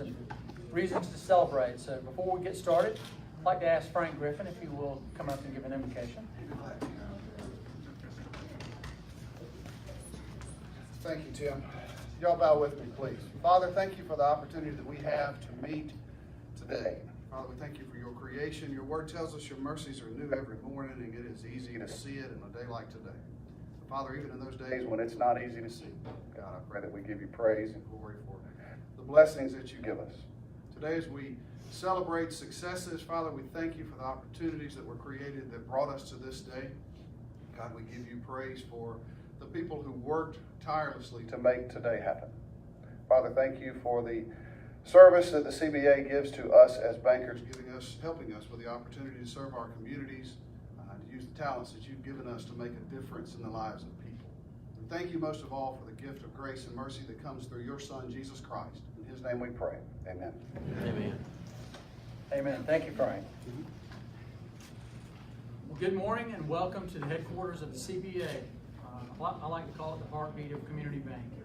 and reasons to celebrate. So before we get started, I'd like to ask Frank Griffin if he will come up and give an invocation. Thank you, Tim. Y'all bow with me, please. Father, thank you for the opportunity that we have to meet today. Father, we thank you for your creation. Your word tells us your mercies are new every morning, and it is easy to see it in a day like today. Father, even in those days when it's not easy to see, God, I pray that we give you praise and glory for the blessings that you give us. Today, as we celebrate successes, Father, we thank you for the opportunities that were created that brought us to this day. God, we give you praise for the people who worked tirelessly to make today happen. Father, thank you for the service that the CBA gives to us as bankers, helping us with the opportunity to serve our communities, to use the talents that you've given us to make a difference in the lives of people. And thank you most of all for the gift of grace and mercy that comes through your Son, Jesus Christ. In his name we pray. Amen. Amen. Amen. Thank you, Frank. Well, good morning and welcome to the headquarters of the CBA. I like to call it the heartbeat of community banking.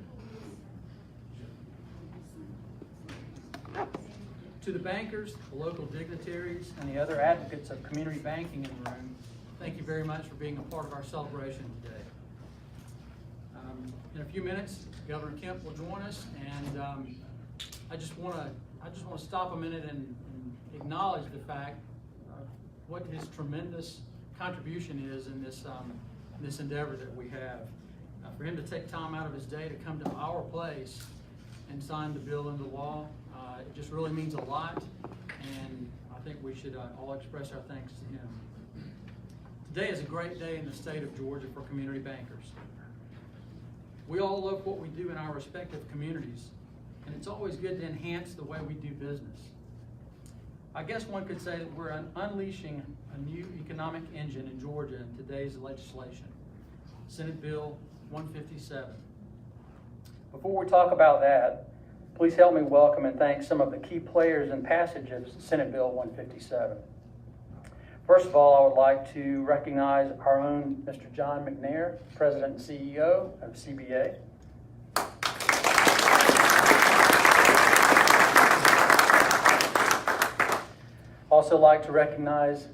To the bankers, the local dignitaries, and the other advocates of community banking in the room, thank you very much for being a part of our celebration today. In a few minutes, Governor Kemp will join us, and I just want to stop a minute and acknowledge the fact of what his tremendous contribution is in this endeavor that we have. For him to take time out of his day to come to our place and sign the bill into law, it just really means a lot, and I think we should all express our thanks to him. Today is a great day in the state of Georgia for community bankers. We all love what we do in our respective communities, and it's always good to enhance the way we do business. I guess one could say that we're unleashing a new economic engine in Georgia in today's legislation, Senate Bill 157. Before we talk about that, please help me welcome and thank some of the key players in passage of Senate Bill 157. First of all, I would like to recognize our own Mr. John McNair, President and CEO of CBA. Also like to recognize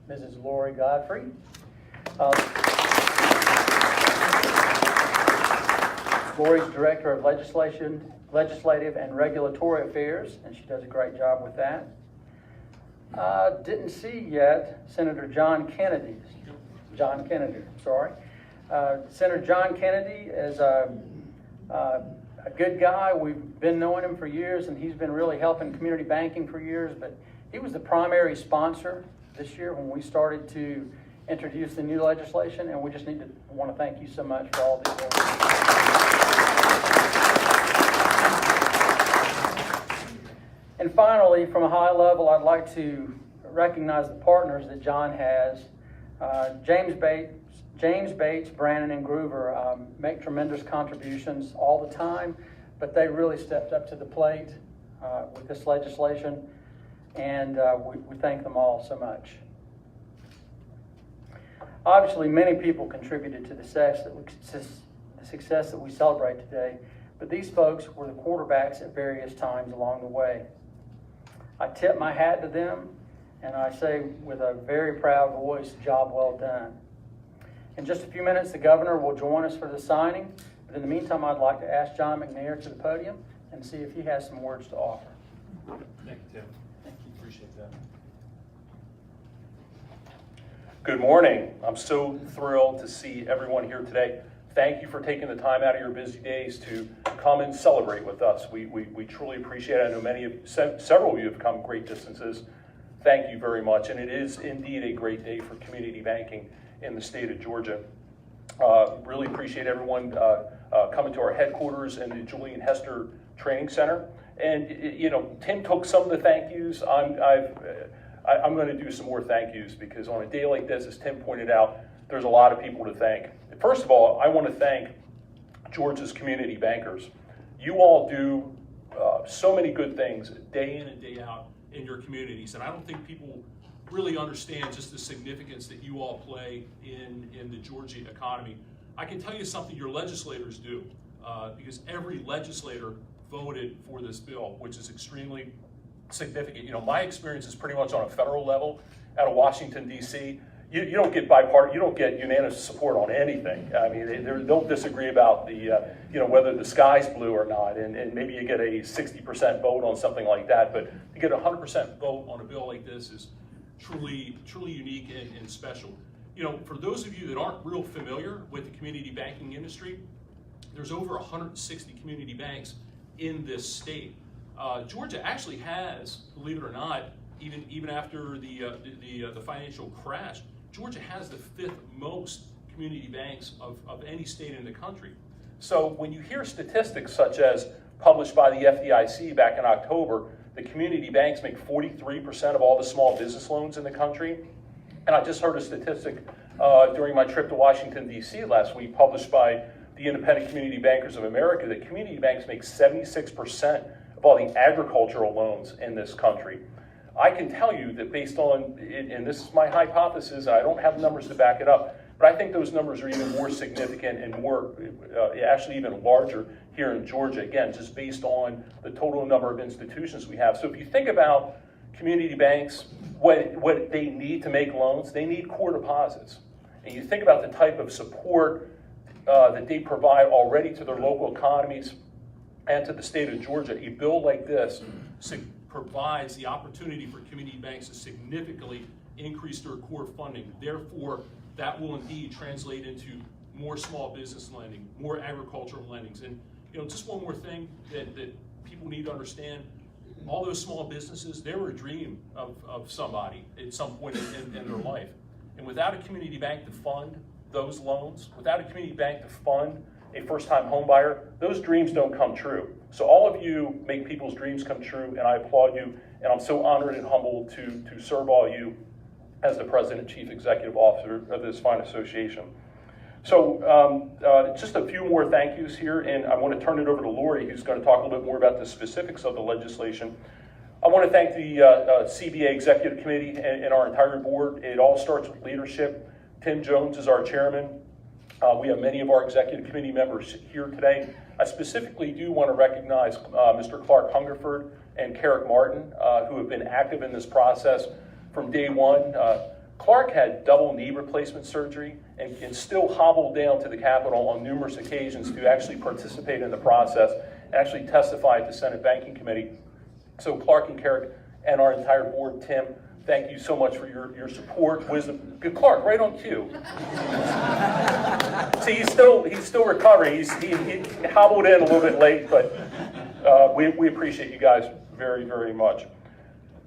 Mrs. Lori Godfrey. Lori's Director of Legislative and Regulatory Affairs, and she does a great job with that. Didn't see yet Senator John Kennedy. Senator John Kennedy is a good guy. We've been knowing him for years, and he's been really helping community banking for years, but he was the primary sponsor this year when we started to introduce the new legislation, and we just want to thank you so much for all these work. And finally, from a high level, I'd like to recognize the partners that John has. James Bates, Brannon, and Groover make tremendous contributions all the time, but they really stepped up to the plate with this legislation, and we thank them all so much. Obviously, many people contributed to the success that we celebrate today, but these folks were the quarterbacks at various times along the way. I tip my hat to them, and I say with a very proud voice, job well done. In just a few minutes, the governor will join us for the signing, but in the meantime, I'd like to ask John McNair to the podium and see if he has some words to offer. Thank you, Tim. Thank you. Appreciate that. Good morning. I'm so thrilled to see everyone here today. Thank you for taking the time out of your busy days to come and celebrate with us. We truly appreciate it. I know several of you have come great distances. Thank you very much. And it is indeed a great day for community banking in the state of Georgia. Really appreciate everyone coming to our headquarters and the Julian Hester Training Center. And Tim took some of the thank yous. I'm going to do some more thank yous because on a day like this, as Tim pointed out, there's a lot of people to thank. First of all, I want to thank Georgia's community bankers. You all do so many good things day in and day out in your communities, and I don't think people really understand just the significance that you all play in the Georgia economy. I can tell you something your legislators do, because every legislator voted for this bill, which is extremely significant. You know, my experience is pretty much on a federal level out of Washington, D.C. You don't get you don't get unanimous support on anything. I mean, they'll disagree about the, you know, whether the sky's blue or not, and maybe you get a 60% vote on something like that, but to get a 100% vote on a bill like this is truly unique and special. You know, for those of you that aren't real familiar with the community banking industry, there's over 160 community banks in this state. Georgia actually has, believe it or not, even after the financial crash, Georgia has the 5th most community banks of any state in the country. So when you hear statistics such as published by the FDIC back in October, the community banks make 43% of all the small business loans in the country. And I just heard a statistic during my trip to Washington, D.C. last week, published by the Independent Community Bankers of America, that community banks make 76% of all the agricultural loans in this country. I can tell you that based on, and this is my hypothesis, and I don't have numbers to back it up, but I think those numbers are even more significant and more, actually even larger here in Georgia, again, just based on the total number of institutions we have. So if you think about community banks, what they need to make loans, they need core deposits. And you think about the type of support that they provide already to their local economies and to the state of Georgia, a bill like this provides the opportunity for community banks to significantly increase their core funding. Therefore, that will indeed translate into more small business lending, more agricultural lendings. And you know, just one more thing that people need to understand, all those small businesses, they were a dream of somebody at some point in their life. And without a community bank to fund those loans, without a community bank to fund a first-time home buyer, those dreams don't come true. So all of you make people's dreams come true, and I applaud you, and I'm so honored and humbled to serve all you as the President and Chief Executive Officer of this fine association. So just a few more thank yous here, and I want to turn it over to Lori, who's going to talk a little bit more about the specifics of the legislation. I want to thank the CBA Executive Committee and our entire board. It all starts with leadership. Tim Jones is our chairman. We have many of our executive committee members here today. I specifically do want to recognize Mr. Clark Hungerford and Carrick Martin, who have been active in this process from day one. Clark had double knee replacement surgery and still hobbled down to the Capitol on numerous occasions to actually participate in the process and actually testify at the Senate Banking Committee. So Clark and Carrick and our entire board, Tim, thank you so much for your support, wisdom. Good, Clark, right on cue. See, he's still recovering. He hobbled in a little bit late, but we appreciate you guys very, very much.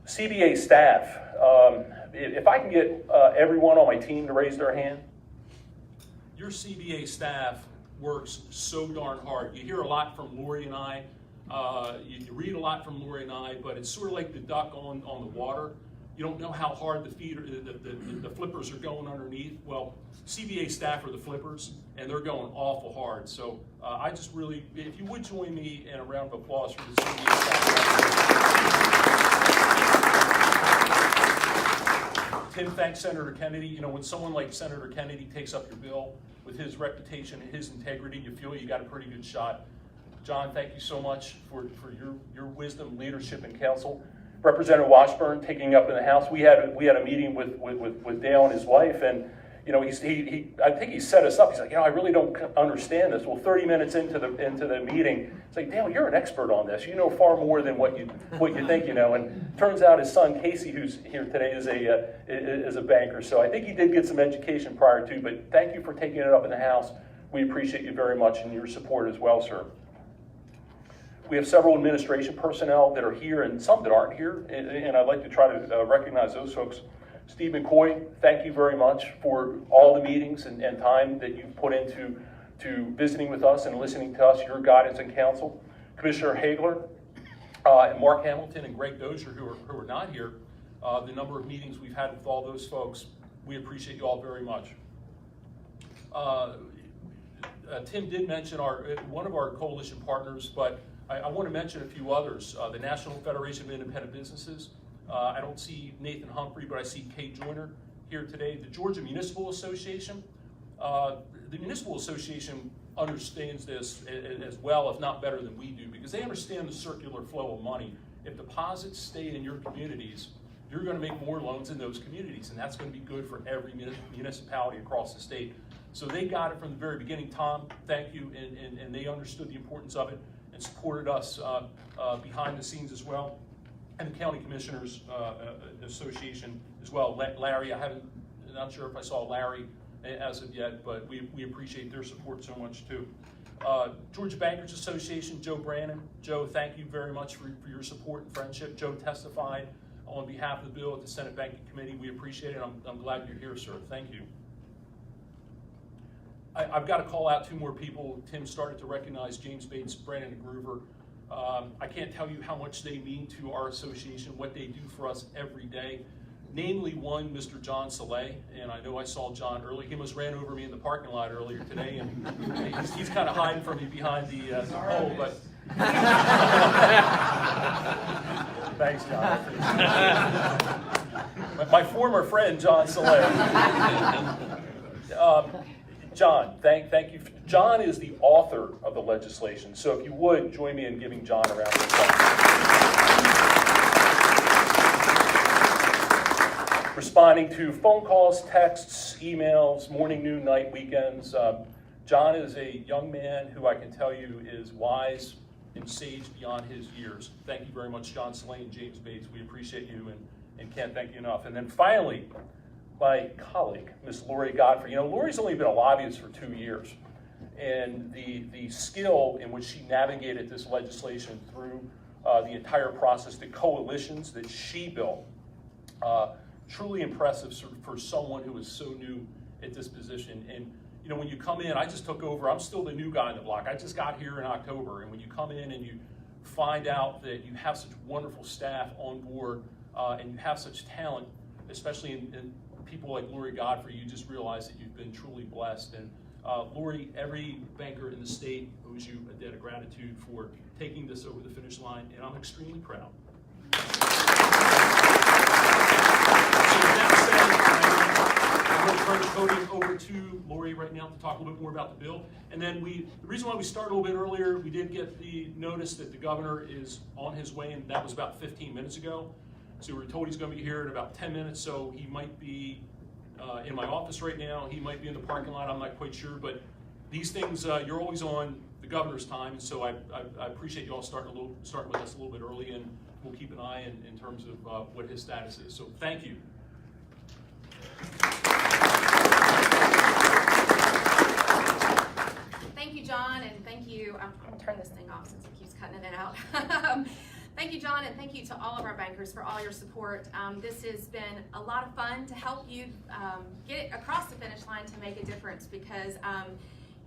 CBA staff, if I can get everyone on my team to raise their hand. Your CBA staff works so darn hard. You hear a lot from Lori and I. You read a lot from Lori and I, but it's sort of like the duck on the water. You don't know how hard the flippers are going underneath. Well, CBA staff are the flippers, and they're going awful hard. So I just really, if you would join me in a round of applause for the CBA staff. Tim thanks Senator Kennedy. You know, when someone like Senator Kennedy takes up your bill with his reputation and his integrity, you feel you got a pretty good shot. John, thank you so much for your wisdom, leadership, and counsel. Representative Washburn taking up in the House. We had a meeting with Dale and his wife, and you know, I think he set us up. He's like, you know, I really don't understand this. Well, 30 minutes into the meeting, it's like, Dale, you're an expert on this. You know far more than what you think you know. And turns out his son Casey, who's here today, is a banker. So I think he did get some education prior to. But thank you for taking it up in the House. We appreciate you very much and your support as well, sir. We have several administration personnel that are here and some that aren't here, and I'd like to try to recognize those folks. Steve McCoy, thank you very much for all the meetings and time that you've put into visiting with us and listening to us, your guidance and counsel. Commissioner Hagler, and Mark Hamilton and Greg Dozier, who are not here, the number of meetings we've had with all those folks, we appreciate you all very much. Tim did mention one of our coalition partners, but I want to mention a few others. The National Federation of Independent Businesses. I don't see Nathan Humphrey, but I see Kate Joyner here today. The Georgia Municipal Association. The Municipal Association understands this as well, if not better than we do, because they understand the circular flow of money. If deposits stay in your communities, you're going to make more loans in those communities, and that's going to be good for every municipality across the state. So they got it from the very beginning. Tom, thank you, and they understood the importance of it and supported us behind the scenes as well, and the County Commissioners Association as well. Larry, not sure if I saw Larry as of yet, but we appreciate their support so much too. Georgia Bankers Association, Joe Brannon. Joe, thank you very much for your support and friendship. Joe testified on behalf of the bill at the Senate Banking Committee. We appreciate it. I'm glad you're here, sir. Thank you. I've got to call out two more people. Tim started to recognize James Bates, Brandon and Groover. I can't tell you how much they mean to our association, what they do for us every day. Namely one, Mr. John Saleh, and I know I saw John earlier. He almost ran over me in the parking lot earlier today, and he's kind of hiding from me behind the pole, but... Thanks, John. My former friend, John Saleh. John, thank you. John is the author of the legislation, so if you would, join me in giving John a round of applause. Responding to phone calls, texts, emails, morning, noon, night, weekends. John is a young man who I can tell you is wise and sage beyond his years. Thank you very much, John Slane and James Bates. We appreciate you and can't thank you enough. And then finally, my colleague, Miss Lori Godfrey. You know, Lori's only been a lobbyist for 2 years, and the skill in which she navigated this legislation through the entire process, the coalitions that she built, truly impressive for someone who is so new at this position. And you know, when you come in, I just took over. I'm still the new guy on the block. I just got here in October, and when you come in and you find out that you have such wonderful staff on board and you have such talent, especially in people like Lori Godfrey, you just realize that you've been truly blessed. And Lori, every banker in the state owes you a debt of gratitude for taking this over the finish line, and I'm extremely proud. I'm going to turn the podium over to Lori right now to talk a little bit more about the bill. And then the reason why we started a little bit earlier, we did get the notice that the governor is on his way, and that was about 15 minutes ago. So we were told he's going to be here in about 10 minutes, so he might be in my office right now. He might be in the parking lot. I'm not quite sure, but these things, you're always on the governor's time, and so I appreciate you all starting with us a little bit early, and we'll keep an eye in terms of what his status is. So thank you. Thank you, John, and thank you. I'm going to turn this thing off since it keeps cutting it out. Thank you, John, and thank you to all of our bankers for all your support. This has been a lot of fun to help you get across the finish line to make a difference, because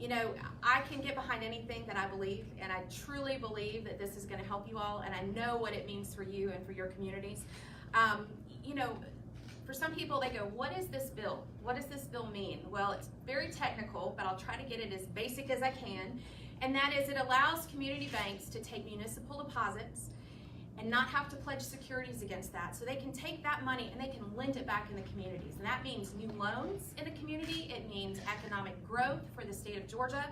you know, I can get behind anything that I believe, and I truly believe that this is going to help you all, and I know what it means for you and for your communities. You know, for some people, they go, what is this bill? What does this bill mean? Well, it's very technical, but I'll try to get it as basic as I can. And that is, it allows community banks to take municipal deposits and not have to pledge securities against that. So they can take that money and they can lend it back in the communities. And that means new loans in the community. It means economic growth for the state of Georgia.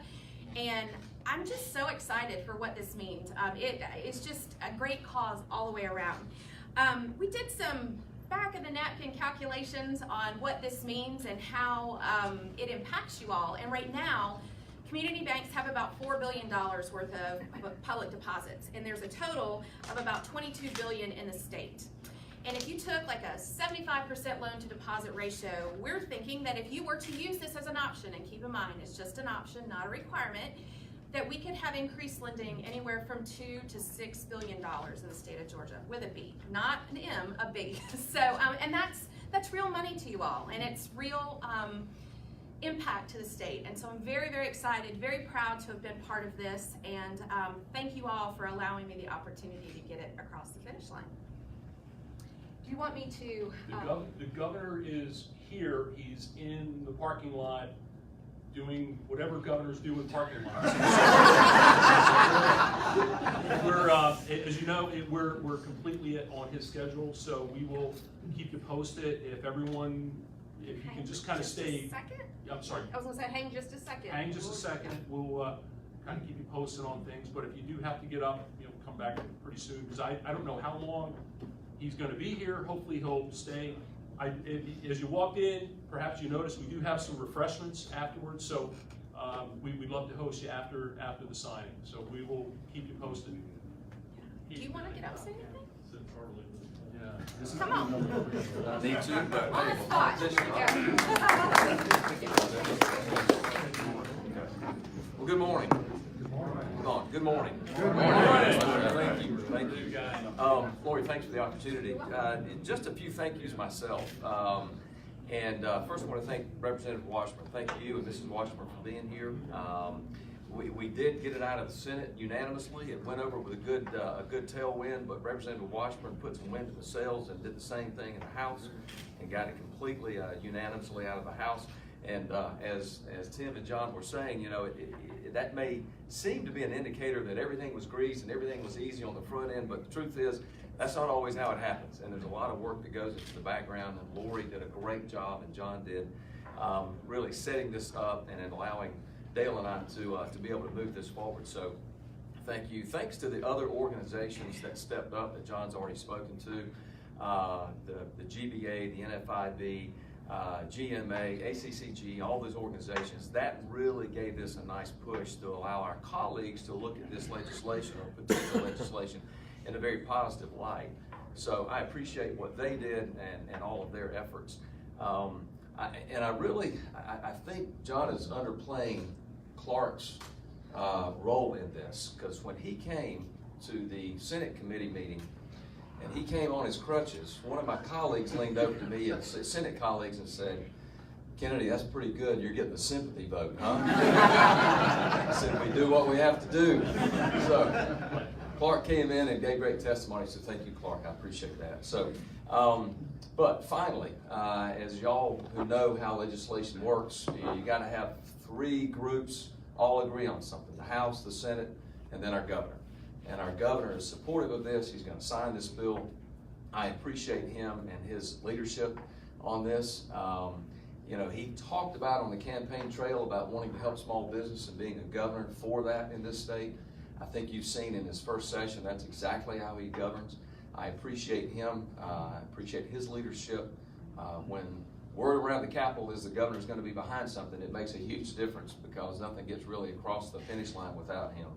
And I'm just so excited for what this means. It's just a great cause all the way around. We did some back of the napkin calculations on what this means and how it impacts you all. And right now, community banks have about $4 billion worth of public deposits, and there's a total of about $22 billion in the state. And if you took like a 75% loan to deposit ratio, we're thinking that if you were to use this as an option, and keep in mind it's just an option, not a requirement, that we could have increased lending anywhere from $2 to $6 billion in the state of Georgia, with a B, not an M, a B. So, and that's real money to you all, and it's real impact to the state. And so I'm very, very excited, very proud to have been part of this, and thank you all for allowing me the opportunity to get it across the finish line. Do you want me to? The governor is here. He's in the parking lot doing whatever governors do with parking lots. We're, as you know, we're completely on his schedule, so we will keep you posted. If everyone if you Hang can just kind of just a stay. second? I'm sorry. I was gonna say, hang just a second. Hang just a second. We'll kind of keep you posted on things. But if you do have to get up, come back pretty soon because I don't know how long he's going to be here. Hopefully he'll stay. As you walked in, perhaps you noticed we do have some refreshments afterwards. So we'd love to host you after the signing. So we will keep you posted. Do you want to get up and say anything? Yeah. Come on. Need to, but On the spot. Here we go. well, good morning. Come on, good morning. Good morning. Thank you, thank you. Lori, thanks for the opportunity. Just a few thank yous myself. First I want to thank Representative Washburn. Thank you and Mrs. Washburn for being here. We did get it out of the Senate unanimously. It went over with a good tailwind, but Representative Washburn put some wind in the sails and did the same thing in the House and got it completely unanimously out of the House. And as Tim and John were saying, that may seem to be an indicator that everything was greased and everything was easy on the front end, but the truth is, that's not always how it happens. And there's a lot of work that goes into the background, and Lori did a great job, and John did, really setting this up and allowing Dale and I to be able to move this forward. So thank you. Thanks to the other organizations that stepped up that John's already spoken to, the GBA, the NFIB, GMA, ACCG, all those organizations, that really gave this a nice push to allow our colleagues to look at this legislation or potential legislation in a very positive light. So I appreciate what they did and all of their efforts. I think John is underplaying Clark's role in this, because when he came to the Senate committee meeting, and he came on his crutches, one of my colleagues leaned over to me, and Senate colleagues, and said, "Kennedy, that's pretty good. You're getting a sympathy vote, huh?" I said, "We do what we have to do." So Clark came in and gave great testimony, so thank you, Clark. I appreciate that. So, but finally, as y'all who know how legislation works, you got to have three groups all agree on something: the House, the Senate, and then our governor. And our governor is supportive of this. He's going to sign this bill. I appreciate him and his leadership on this. He talked about on the campaign trail about wanting to help small business and being a governor for that in this state. I think you've seen in his first session, that's exactly how he governs. I appreciate him. I appreciate his leadership. When word around the Capitol is the governor's going to be behind something, it makes a huge difference, because nothing gets really across the finish line without him.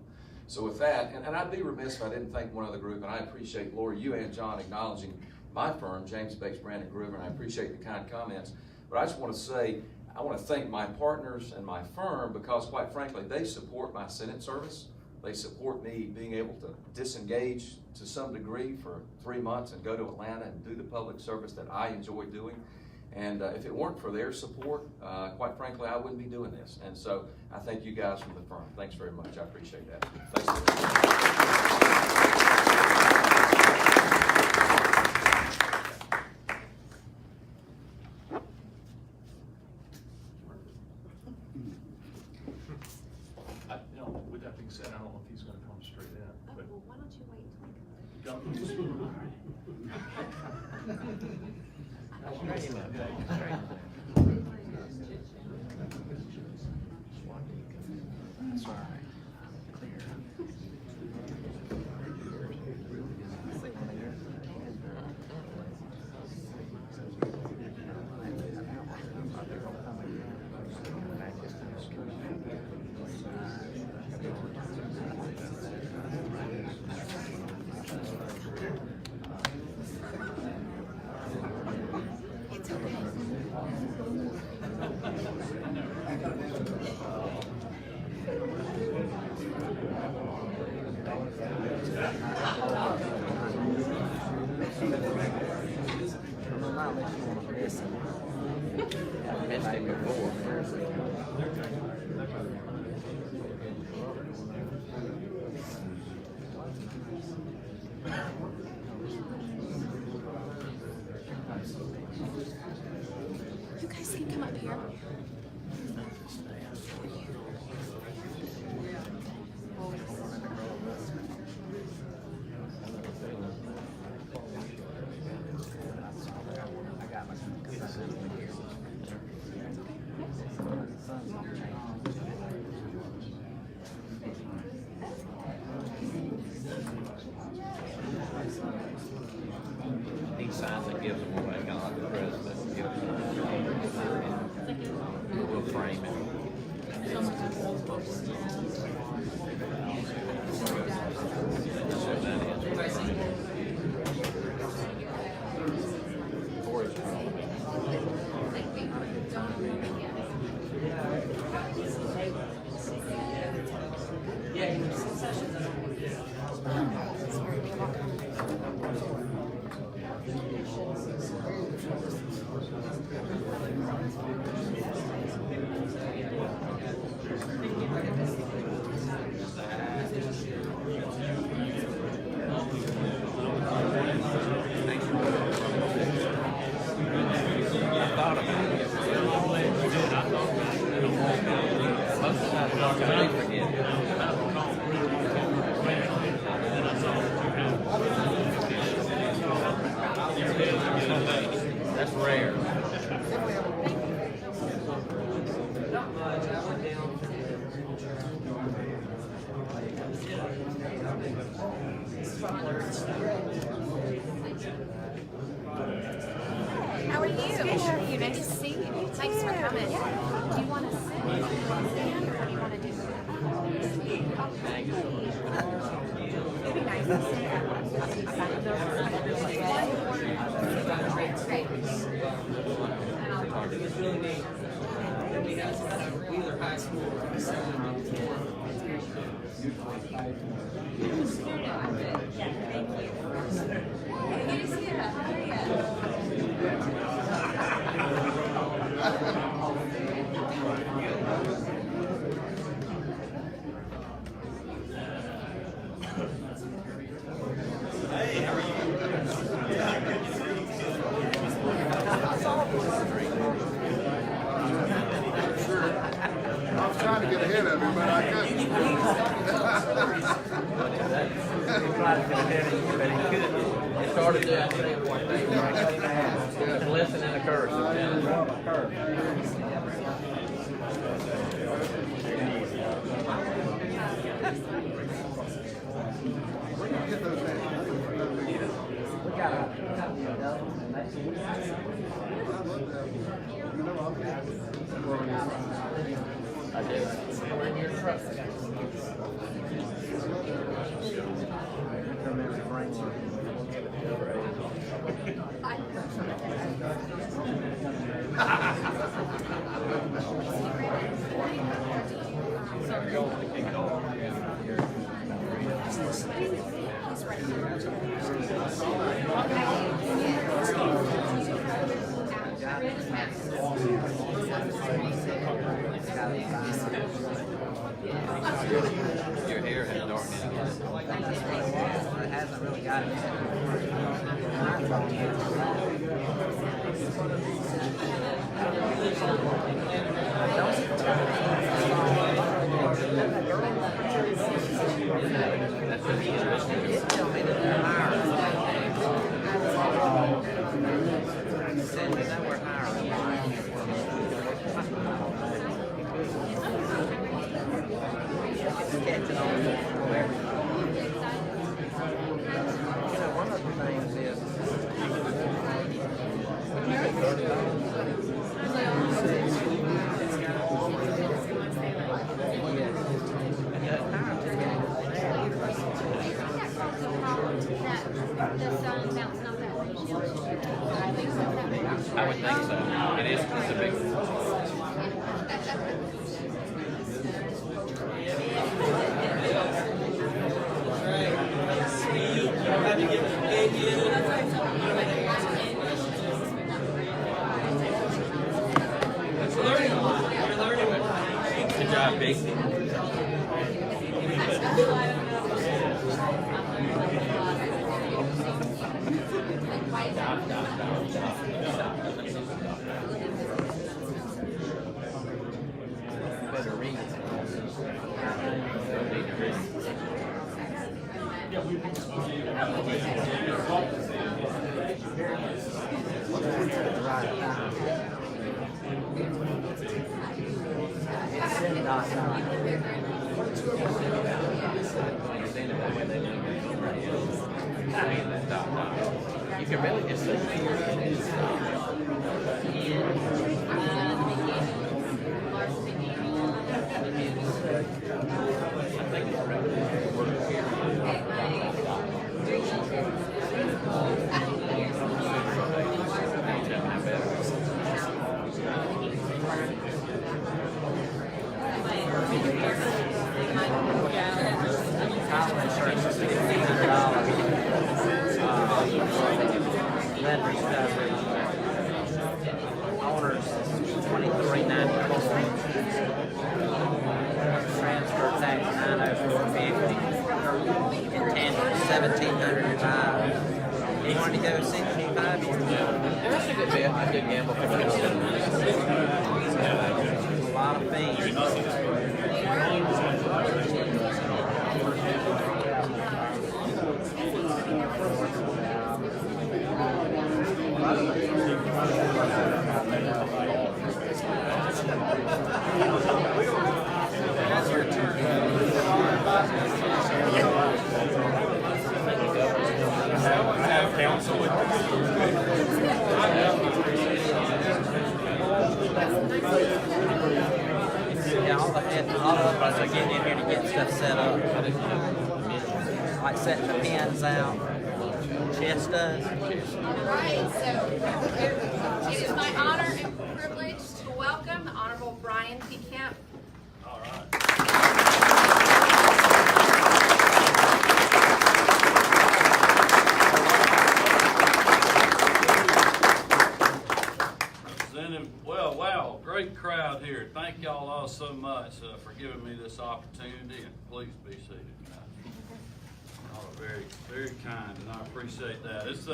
So with that, and I'd be remiss if I didn't thank one other group, and I appreciate, Lori, you and John acknowledging my firm, James Bates, Brandon Groover, and I appreciate the kind comments. But I just want to say, I want to thank my partners and my firm, because quite frankly, they support my Senate service. They support me being able to disengage to some degree for 3 months and go to Atlanta and do the public service that I enjoy doing. And if it weren't for their support, quite frankly, I wouldn't be doing this. And so I thank you guys from the firm. Thanks very much. I appreciate that. Thanks. With that being said, I don't know if he's going to come straight in. Oh, But well, why don't you wait until he comes? You guys can come up here. signs that gives them away, kind of like the president gives them. We'll frame it. That's rare. How are you? Good. How are you? Nice to see you. Thanks for coming. Do you want to sit? Do you want to stand, or what do you want to do? It'd be nice to sit. Great. It was really neat. We had Wheeler High School. I was trying to get ahead of him, but I couldn't. It started at 3.8. It's a blessing and a curse. Get those hands. I did. Your hair has darkened again. It hasn't really got it. One of the things is I would think so. It is, it's a big Good job, Big. Better read it. can really just see here is owners $23.94, transfer tax $904.50, intangible $1,705. You wanted to go 65? That's a good bet. I did gamble for that. A lot of fees. Yeah, all of us are getting in here to get stuff set up. Like setting the pins out. Chess does. Right, so it is my honor and privilege to welcome the Honorable Brian P. Kemp. All right. Well, wow, great crowd here. Thank y'all all so much for giving me this opportunity, and please be seated. Y'all are very, very kind, and I appreciate that. It's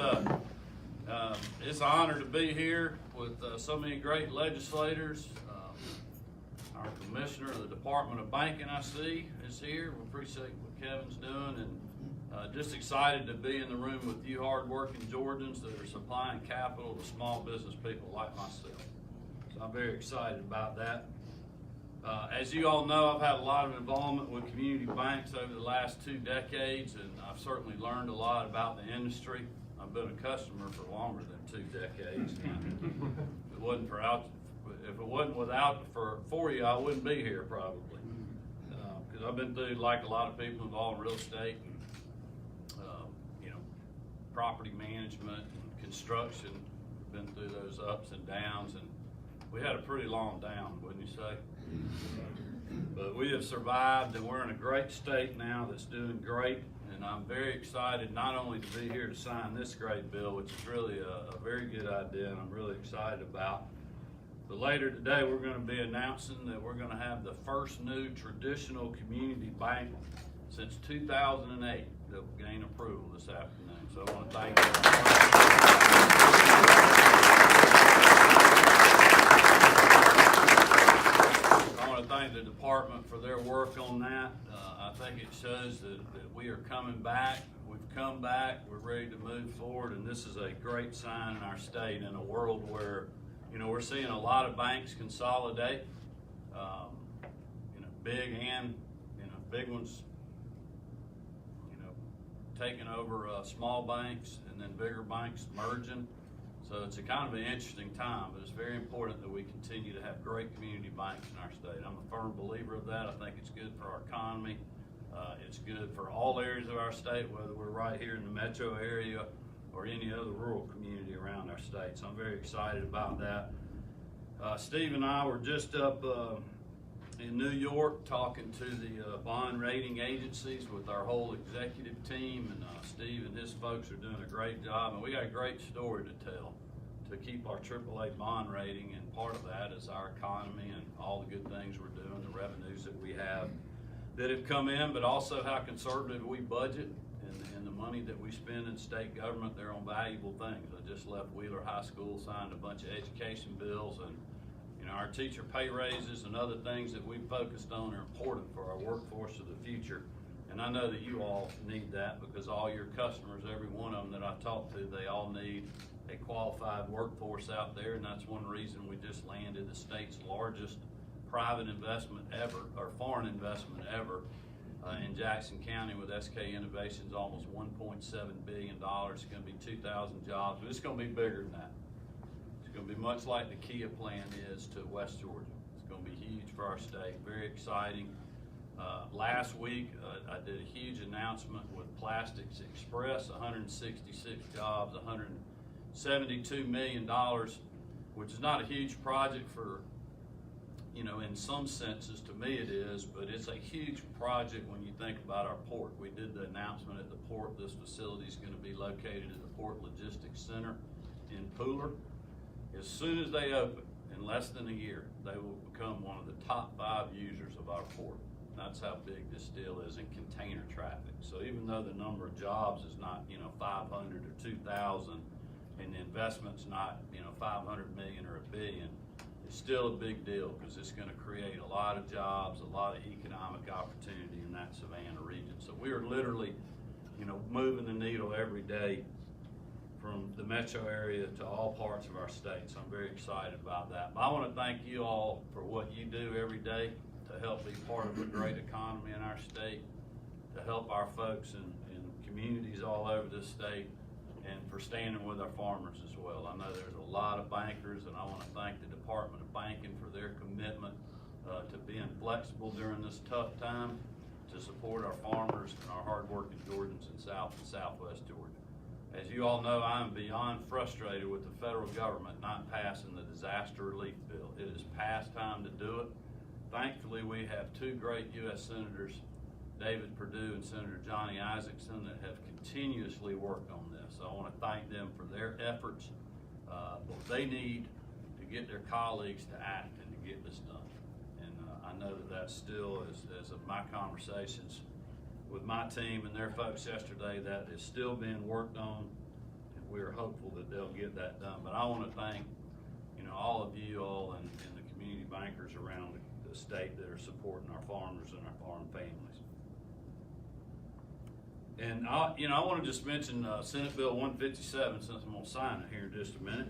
an honor to be here with so many great legislators. Our commissioner of the Department of Banking, I see, is here. We appreciate what Kevin's doing, and just excited to be in the room with you hardworking Georgians that are supplying capital to small business people like myself. So I'm very excited about that. As you all know, I've had a lot of involvement with community banks over the last 2 decades, and I've certainly learned a lot about the industry. I've been a customer for longer than 2 decades. If it wasn't for you, I wouldn't be here probably. Because I've been through, like a lot of people involved in real estate, and, property management and construction. Been through those ups and downs, and we had a pretty long down, wouldn't you say? But we have survived, and we're in a great state now that's doing great, and I'm very excited not only to be here to sign this great bill, which is really a very good idea, and I'm really excited about. But later today, we're going to be announcing that we're going to have the first new traditional community bank since 2008 that will gain approval this afternoon. So I want to thank you. I want to thank the department for their work on that. I think it shows that we are coming back. We've come back. We're ready to move forward, and this is a great sign in our state in a world where, we're seeing a lot of banks consolidate. Big ones, taking over small banks, and then bigger banks merging. So it's a kind of an interesting time, but it's very important that we continue to have great community banks in our state. I'm a firm believer of that. I think it's good for our economy. It's good for all areas of our state, whether we're right here in the metro area or any other rural community around our state. So I'm very excited about that. Steve and I were just up in New York talking to the bond rating agencies with our whole executive team, and Steve and his folks are doing a great job, and we got a great story to tell to keep our AAA bond rating, and part of that is our economy and all the good things we're doing, the revenues that we have that have come in, but also how conservative we budget and the money that we spend in state government. They're on valuable things. I just left Wheeler High School, signed a bunch of education bills, and our teacher pay raises and other things that we've focused on are important for our workforce of the future. And I know that you all need that, because all your customers, every one of them that I talk to, they all need a qualified workforce out there, and that's one reason we just landed the state's largest private investment ever, or foreign investment ever, In Jackson County with SK Innovations, almost $1.7 billion. It's going to be 2,000 jobs, but it's going to be bigger than that. It's going to be much like the Kia plan is to West Georgia. It's going to be huge for our state, very exciting. Last week, I did a huge announcement with Plastics Express, 166 jobs, $172 million, which is not a huge project for, you know, in some senses, to me it is, but it's a huge project when you think about our port. We did the announcement at the port. This facility is going to be located at the Port Logistics Center in Pooler. As soon as they open, in less than a year, they will become one of the top 5 users of our port. That's how big this deal is in container traffic. So even though the number of jobs is not, you know, 500 or 2,000, and the investment's not, you know, 500 million or $1 billion, it's still a big deal because it's going to create a lot of jobs, a lot of economic opportunity in that Savannah region. So we are literally, you know, moving the needle every day from the metro area to all parts of our state. So I'm very excited about that. But I want to thank you all for what you do every day to help be part of a great economy in our state, to help our folks in communities all over this state, and for standing with our farmers as well. I know there's a lot of bankers, and I want to thank the Department of Banking for their commitment to being flexible during this tough time to support our farmers and our hardworking Georgians in South and Southwest Georgia. As you all know, I am beyond frustrated with the federal government not passing the disaster relief bill. It is past time to do it. Thankfully, we have 2 great U.S. Senators, David Perdue and Senator Johnny Isakson, that have continuously worked on this. So I want to thank them for their efforts. What they need to get their colleagues to act and to get this done. And I know that that's still, as of my conversations with my team and their folks yesterday, that is still being worked on, and we're hopeful that they'll get that done. But I want to thank, you know, all of you all and the community bankers around the state that are supporting our farmers and our farm families. And I want to just mention Senate Bill 157, since I'm going to sign it here in just a minute.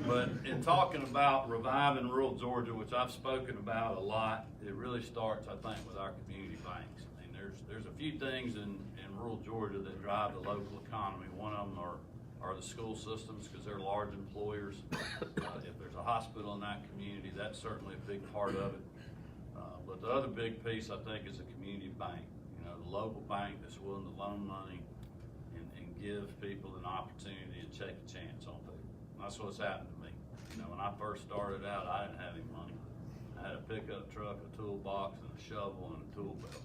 But in talking about reviving rural Georgia, which I've spoken about a lot, it really starts, I think, with our community banks. I mean, there's a few things in rural Georgia that drive the local economy. One of them are the school systems, because they're large employers. If there's a hospital in that community, that's certainly a big part of it. But the other big piece, I think, is a community bank. You know, the local bank that's willing to loan money and give people an opportunity and take a chance on people. And that's what's happened to me. You know, when I first started out, I didn't have any money. I had a pickup truck, a toolbox, and a shovel, and a tool belt.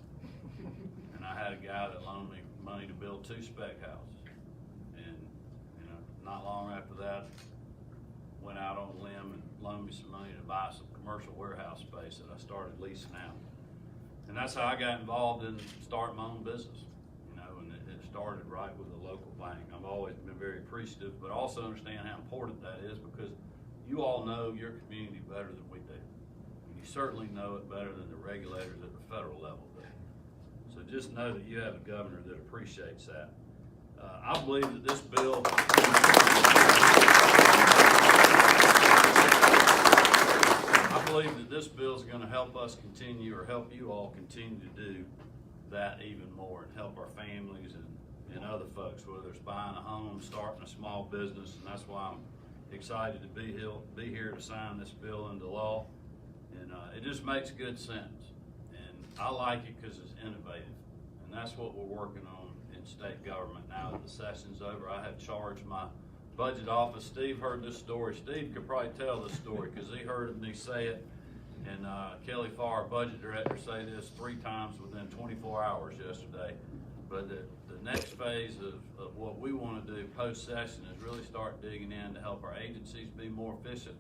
And I had a guy that loaned me money to build 2 spec houses. And, you know, not long after that, went out on a limb and loaned me some money to buy some commercial warehouse space that I started leasing out. And that's how I got involved in starting my own business, you know, and it started right with a local bank. I've always been very appreciative, but also understand how important that is, because you all know your community better than we do. And you certainly know it better than the regulators at the federal level do. So just know that you have a governor that appreciates that. I believe that this bill, is going to help us continue, or help you all continue to do that even more, and help our families and other folks, whether it's buying a home, starting a small business. And that's why I'm excited to be here to sign this bill into law. And it just makes good sense. And I like it because it's innovative. And that's what we're working on in state government now that the session's over. I have charged my budget office. Steve heard this story. Steve could probably tell this story because he heard me say it. And Kelly Farr, our budget director, say this 3 times within 24 hours yesterday. But the next phase of what we want to do post-session is really start digging in to help our agencies be more efficient,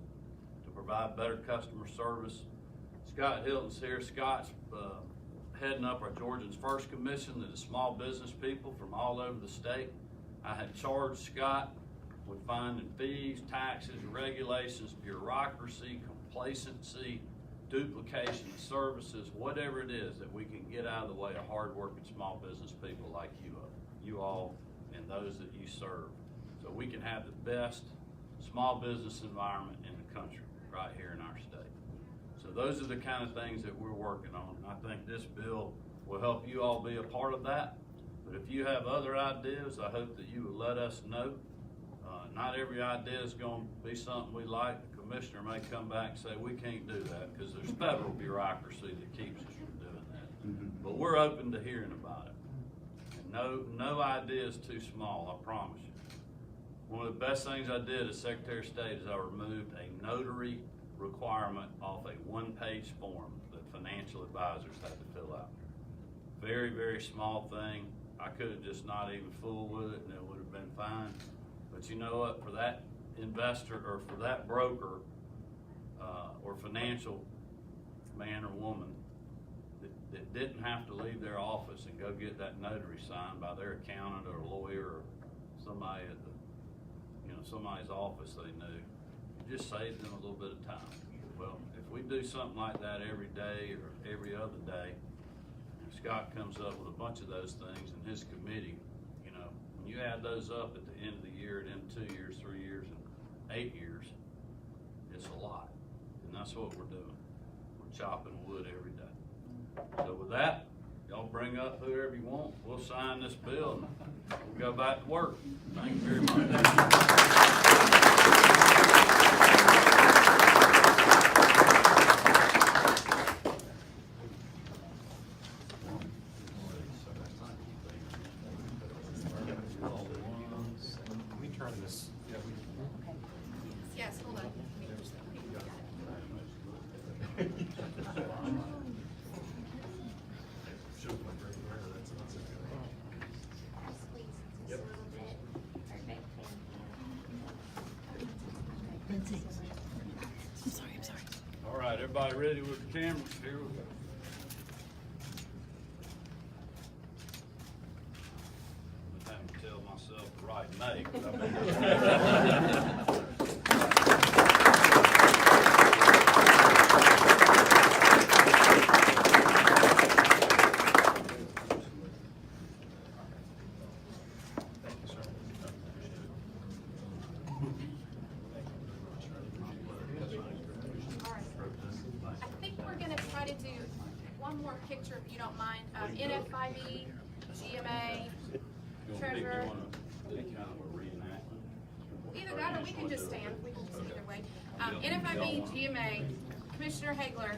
to provide better customer service. Scott Hilton's here. Scott's heading up our Georgians First Commission that is small business people from all over the state. I had charged Scott with finding fees, taxes, regulations, bureaucracy, complacency, duplication of services, whatever it is that we can get out of the way of hardworking small business people like you all and those that you serve, so we can have the best small business environment in the country right here in our state. So those are the kind of things that we're working on. And I think this bill We'll help you all be a part of that. But if you have other ideas, I hope that you will let us know. Not every idea is going to be something we like. The commissioner may come back and say, we can't do that because there's federal bureaucracy that keeps us from doing that. But we're open to hearing about it. And no idea is too small, I promise you. One of the best things I did as Secretary of State is I removed a notary requirement off a one-page form that financial advisors had to fill out. Very, very small thing. I could have just not even fooled with it and it would have been fine. But you know what, for that investor or for that broker or financial man or woman that didn't have to leave their office and go get that notary signed by their accountant or lawyer or somebody at the, somebody's office they knew, it just saved them a little bit of time. Well, if we do something like that every day or every other day, and Scott comes up with a bunch of those things in his committee, when you add those up at the end of the year, and then 2 years, 3 years, and 8 years, it's a lot. And that's what we're doing. We're chopping wood every day. So with that, y'all bring up whoever you want. We'll sign this bill and we'll go back to work. Thank you very much. Yes, hold on. All right, everybody ready with the cameras? Here we go. I'm having to tell myself the right name. 'Cause I've been I think we're gonna try to do one more picture if you don't mind. NFIB, GMA, treasurer. Either that or we can just stand. We can just either way. NFIB, GMA, Commissioner Hagler,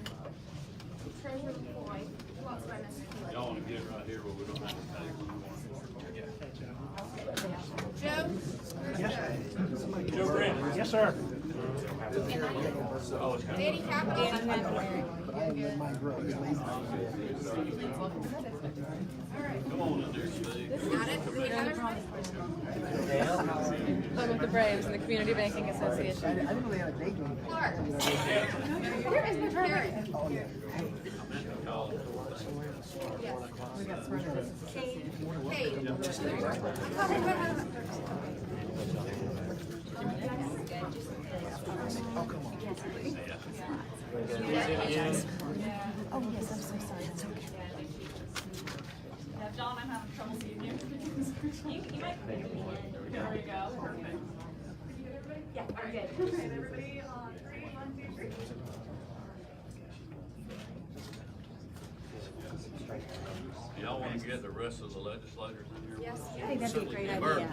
Treasurer Floyd. Who else did I miss? Y'all want to get right here where we don't have to take one. Joe? Joe Grant. Yes, sir. Danny Capital. Come on in there, Steve. Got it? Any others? I'm with the Braves and the Community Banking Association. Clark. Where is the Karen? Yes. We got surrendered. Oh, yes, I'm so sorry. It's okay. John, I'm having trouble seeing you. You might be. There we go. Perfect. Yeah, we're good. Okay, everybody on 3, 1, 2, 3. Y'all want to get the rest of the legislators in here? Yes. I think that'd be a great Bert, idea.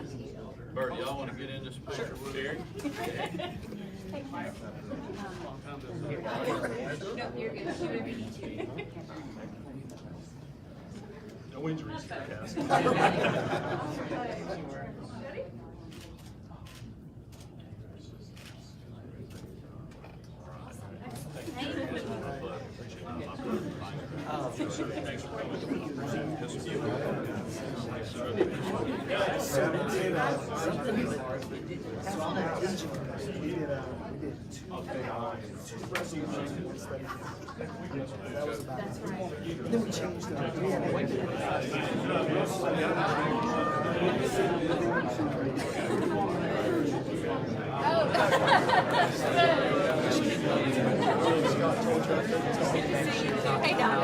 Bert, y'all want to get in this picture with Eric? No, you're good. Do whatever you need to. No injuries, Cass. Then we changed Hey, Don.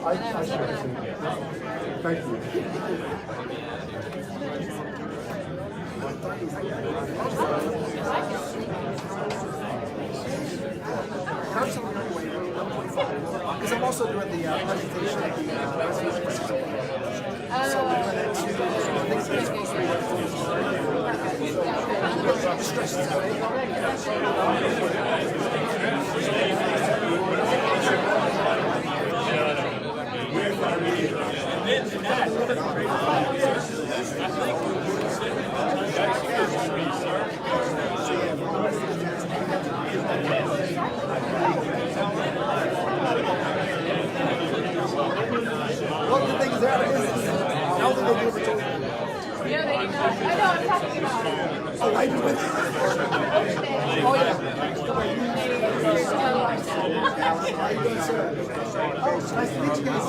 Thank you. Because I'm also doing the presentation at the resolution. So we went into, I think it's supposed to be stresses out. Well, the thing is, they're out of business. How did they do it for 20 years? Yeah, they do. I know, I'm talking about it. Oh, I do it. Oh, yeah. How you doing, sir? Oh, it's nice to meet you guys.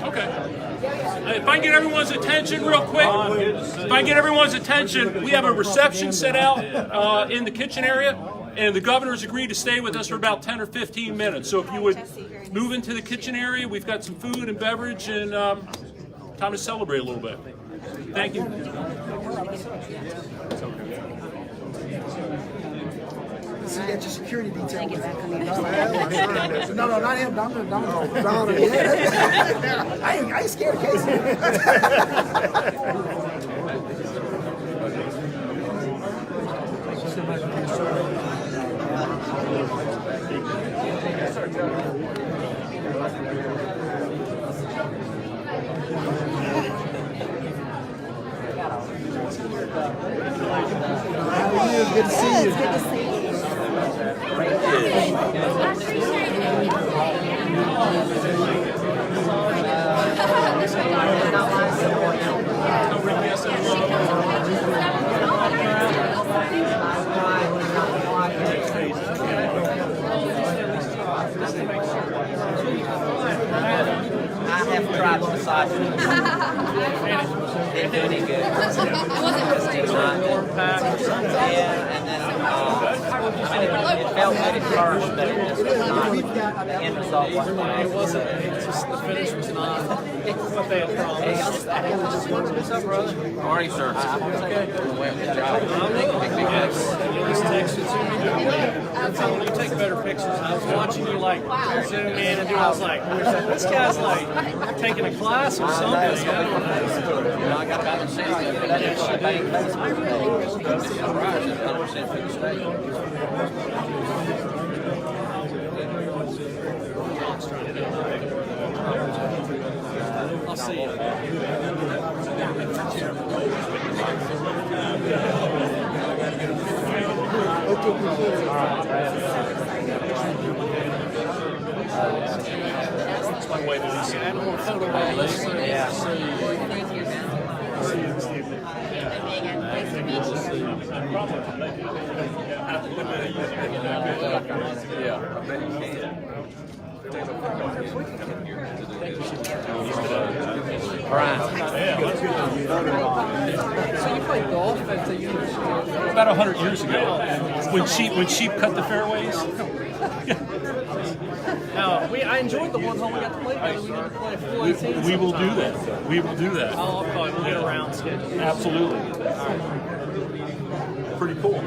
Okay. If I can get everyone's attention real quick, we have a reception set out in the kitchen area, and the governor's agreed to stay with us for about 10 or 15 minutes. So if you would move into the kitchen area, we've got some food and beverage, and time to celebrate a little bit. Thank you. So you got your security detail. No, not him. Don. Yeah. I ain't scared of Casey. How are you? Good to see you. Good to see you. I have tried massage. Didn't do any good. Yeah, and then it felt good at first, but it just was not. The end result wasn't what it wasn't. It's just the finish was not what they had promised. What's up, brother? How are you, sir? Just texted to me. You take better pictures. I was watching you like zoom in and do. I was like, this guy's like taking a class or something. I don't know. I got about to say that is a bank. I'll see you. That's my way to do I don't want to photo this. Yeah. So you played golf at the university? About 100 years ago, when sheep cut the fairways. I enjoyed the one hole we got to play together. We got to play a full 18. We will do that. We will do that. I'll probably we'll get a round schedule. Absolutely. Pretty cool.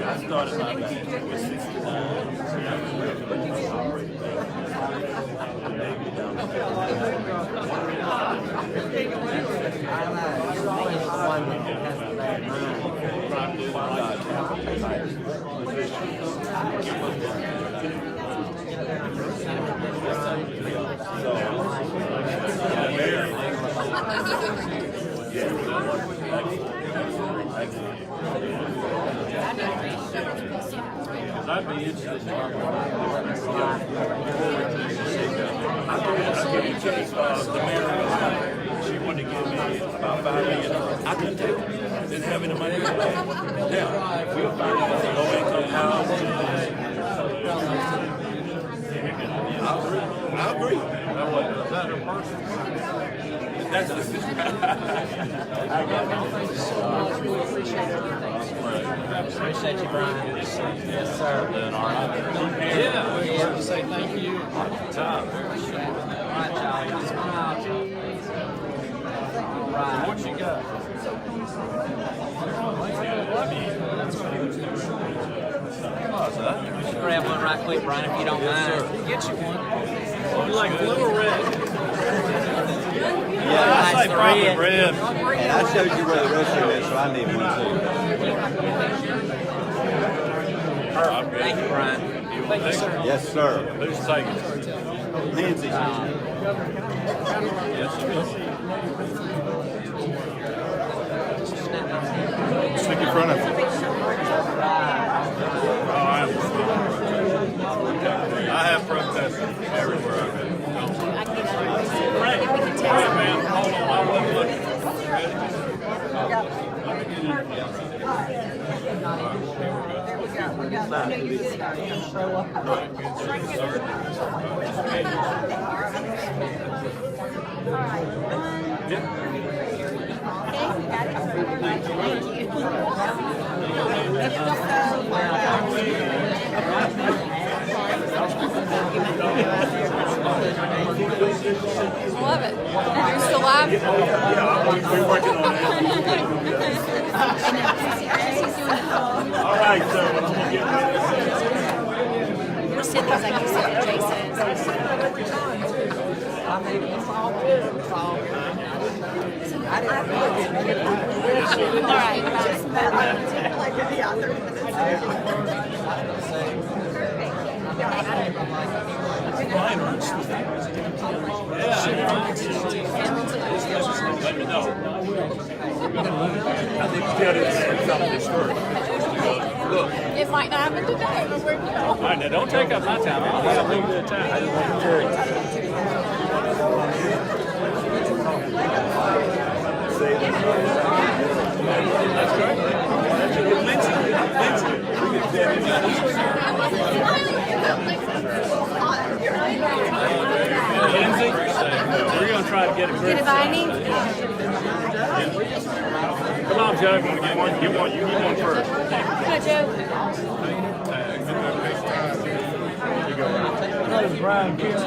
I started my I'd be interested in the mayor, she wanted to give me about $5 million. I couldn't take it. Didn't have any money. Now, we'll find out low income housing. I agree. Is that her person? That's a Appreciate you, Brian. Yes, sir. yeah, we want to say thank you. All right, y'all. All right. What you got? Grab one right quick, Brian, if you don't mind. Get you one. You like blue or red? Yeah, I say probably red. And I showed you where the rest of it is, so I need one too. Thank you, Brian. Thank you, sir. Yes, sir. Who's taking it? Nancy. Yes, sir. Stick in front of you. I have protested everywhere I've been. Right, man, hold on, I wasn't looking. Ready? I love it. You're still live? Yeah, we're working on that. All right, so I'm going to get ready. We're sitting there like you said, Jason. All right. Let me know. I think you got it something story. Look. It might not happen today, but where'd you go? All right, now don't take up my time. I'll have a little bit of time. I just want to carry That's great. Lindsay, we're going to try to get a group. Did it buy any? Come on, Joe. You want to get one? Get one. You get one first. Hi, Joe. That is Brian Kemp.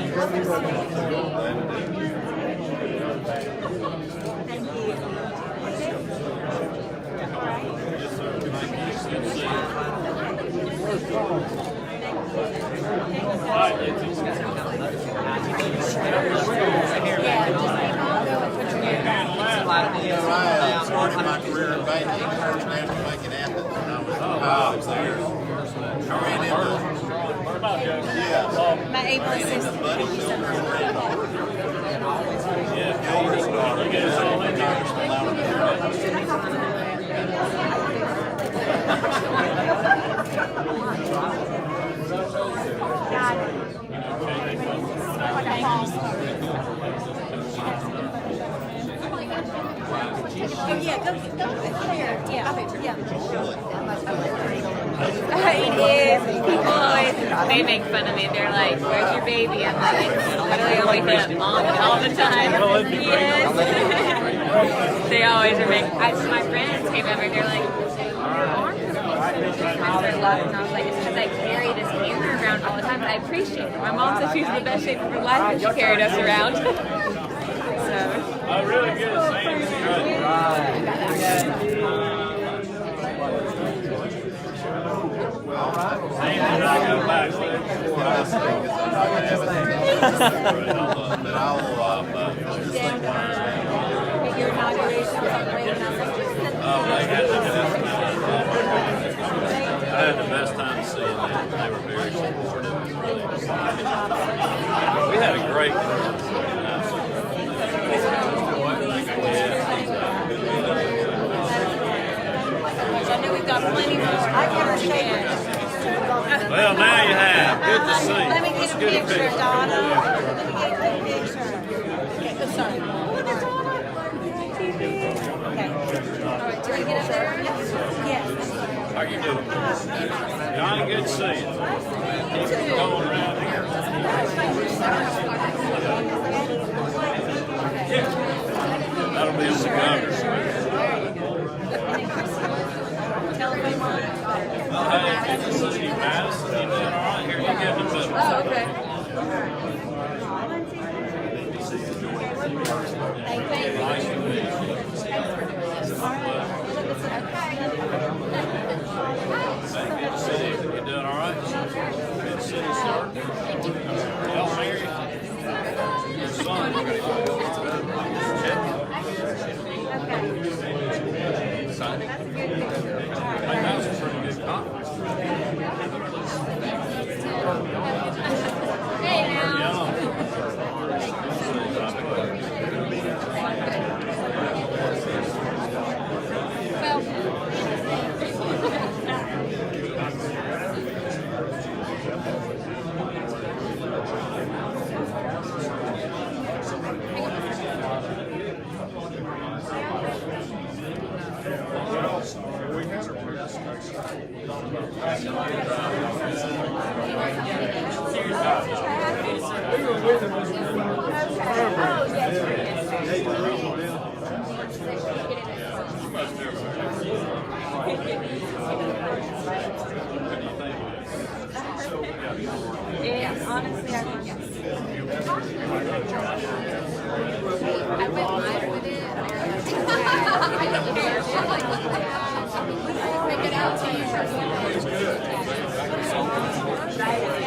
I started my career in banking first national bank in Athens when I was in college there. I ran into My able assistant. buddy Thank you so much. Gold Star. You get us all in Congressman Oh, yeah, go here. Yeah, yeah. It is. People always, they make fun of me. They're like, where's your baby? I'm like, literally I wake up mom all the time. Yes. They always are making, my friends came over and they're like, your arms are loving. And I was like, it's because I carry this camera around all the time, but I appreciate it. My mom said she's in the best shape of her life and she carried us around. So. Oh, really good. Thanks. I had the best time seeing them. They were very supportive. We had a great group. I know we've got plenty more. I never shared. Well, now you have. Good to see. Let me get a picture, Donna. Let me get a picture. Okay, sorry. Look at Donna. Okay. All right, do you get up there? Yes. How you doing? Johnny, good to see you. Keep going around here. That'll be on the cover. Hey, good to see you, Madison. You doing all right? Here, you get in the middle. Oh, okay. Nice to meet you. Hey, good to see you. You doing all right? Good to see you, sir. Well, Mary, your son. Hey, that was a pretty good conference. Hey, now. Yeah, honestly, I think yes. I went live with it. I don't care. I'm like, make it out to you.